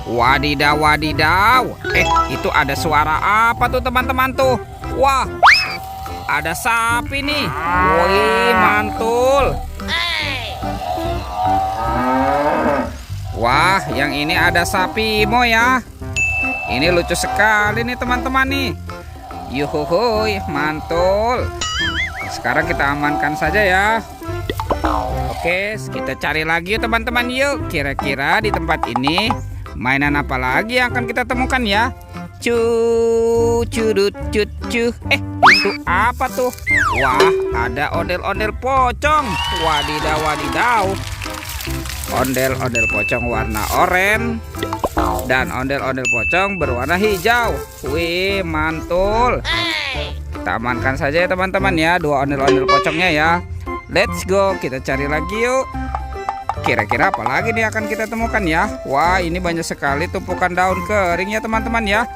Wadidaw, wadidaw. Itu ada suara apa tuh teman-teman tuh? Wah, ada sapi nih. Wih, mantul. Wah, yang ini ada sapi Mo ya. Ini lucu sekali nih teman-teman nih. Yuhuhuy, mantul. Sekarang kita amankan saja ya. Oke, kita cari lagi yuk teman-teman yuk. Kira-kira di tempat ini mainan apa lagi yang akan kita temukan ya? Curut cut cu. Itu apa tuh? Wah, ada ondel-ondel pocong. Wadidaw, wadidaw. Ondel-ondel pocong warna oranye dan ondel-ondel pocong berwarna hijau. Wih, mantul. Kita amankan saja ya teman-teman ya, dua ondel-ondel pocongnya ya. Let's go, kita cari lagi yuk. Kira-kira apa lagi nih akan kita temukan ya? Wah, ini banyak sekali tumpukan daun kering ya teman-teman ya.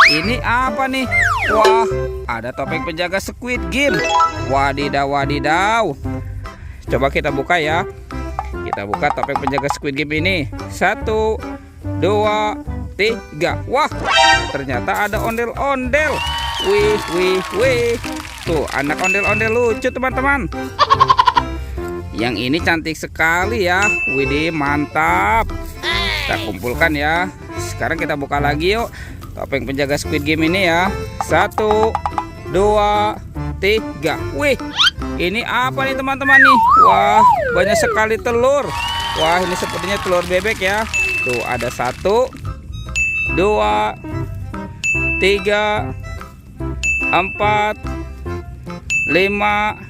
Ini apa nih? Wah, ada topeng penjaga Squid Game. Wadidaw, wadidaw. Coba kita buka ya. Kita buka topeng penjaga Squid Game ini. 1, 2, 3. Wah, ternyata ada ondel-ondel. Wih, wih, wih. Tuh, anak ondel-ondel lucu teman-teman. Yang ini cantik sekali ya. Widih, mantap. Kita kumpulkan ya. Sekarang kita buka lagi yuk topeng penjaga Squid Game ini ya. 1, 2, 3. Wih, ini apa nih teman-teman nih? Wah, banyak sekali telur. Wah, ini sepertinya telur bebek ya. Tuh, ada 1, 2, 3, 4, 5,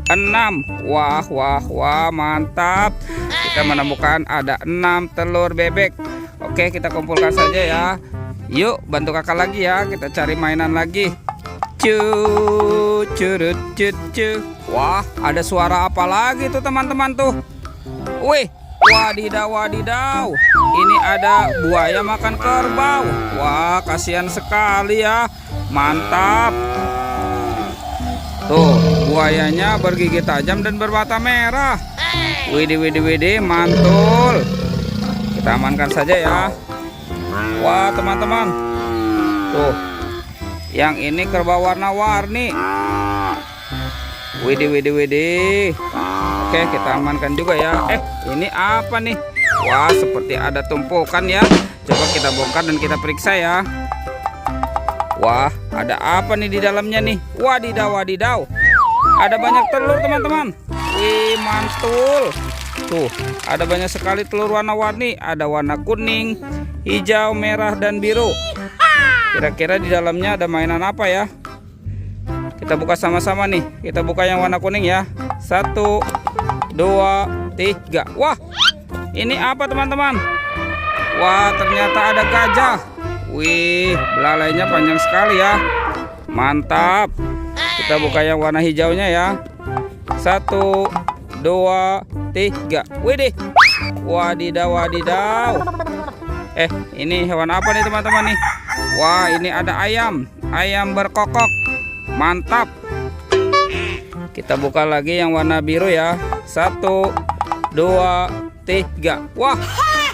6. Wah, wah, wah, mantap. Kita menemukan ada 6 telur bebek. Oke, kita kumpulkan saja ya. Yuk, bantu kakak lagi ya. Kita cari mainan lagi. Curut cut cu. Wah, ada suara apa lagi tuh teman-teman tuh? Wih, wadidaw, wadidaw. Ini ada buaya makan kerbau. Wah, kasihan sekali ya. Mantap. Tuh, buayanya bergigi tajam dan bermata merah. Widih, widih, widih, mantul. Kita amankan saja ya. Wah, teman-teman. Tuh, yang ini kerbau warna-warni. Widih, widih, widih. Oke, kita amankan juga ya. Ini apa nih? Wah, seperti ada tumpukan ya. Coba kita bongkar dan kita periksa ya. Wah, ada apa nih di dalamnya nih? Wadidaw, wadidaw. Ada banyak telur teman-teman. Wih, mantul. Tuh, ada banyak sekali telur warna-warni. Ada warna kuning, hijau, merah, dan biru. Kira-kira di dalamnya ada mainan apa ya? Kita buka sama-sama nih. Kita buka yang warna kuning ya. 1, 2, 3. Wah, ini apa teman-teman? Wah, ternyata ada gajah. Wih, belalainya panjang sekali ya. Mantap. Kita buka yang warna hijaunya ya. 1, 2, 3. Widih. Wadidaw, wadidaw. Ini hewan apa nih teman-teman nih? Wah, ini ada ayam. Ayam berkokok. Mantap. Kita buka lagi yang warna biru ya. 1, 2, 3. Wah,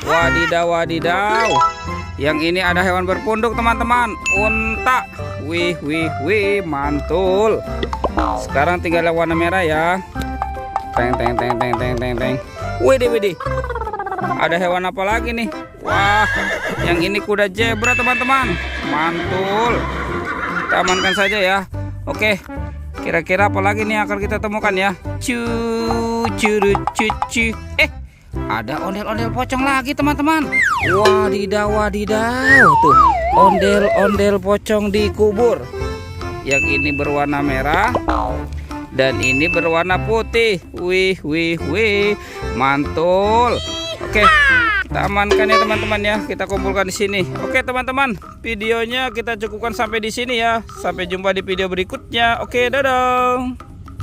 wadidaw, wadidaw. Yang ini ada hewan berpunduk teman-teman. Unta. Wih, wih, wih, mantul. Sekarang tinggal yang warna merah ya. Teng, teng, teng, teng, teng, teng, teng. Widih, widih. Ada hewan apa lagi nih? Wah, yang ini kuda zebra teman-teman. Mantul. Kita amankan saja ya. Oke, kira-kira apa lagi nih yang akan kita temukan ya? Curut cucu. Ada ondel-ondel pocong lagi teman-teman. Wadidaw, wadidaw. Tuh, ondel-ondel pocong dikubur. Yang ini berwarna merah dan ini berwarna putih. Wih, wih, wih, mantul. Oke, kita amankan ya teman-teman ya. Kita kumpulkan di sini. Oke teman-teman, videonya kita cukupkan sampai di sini ya. Sampai jumpa di video berikutnya. Oke, dadah.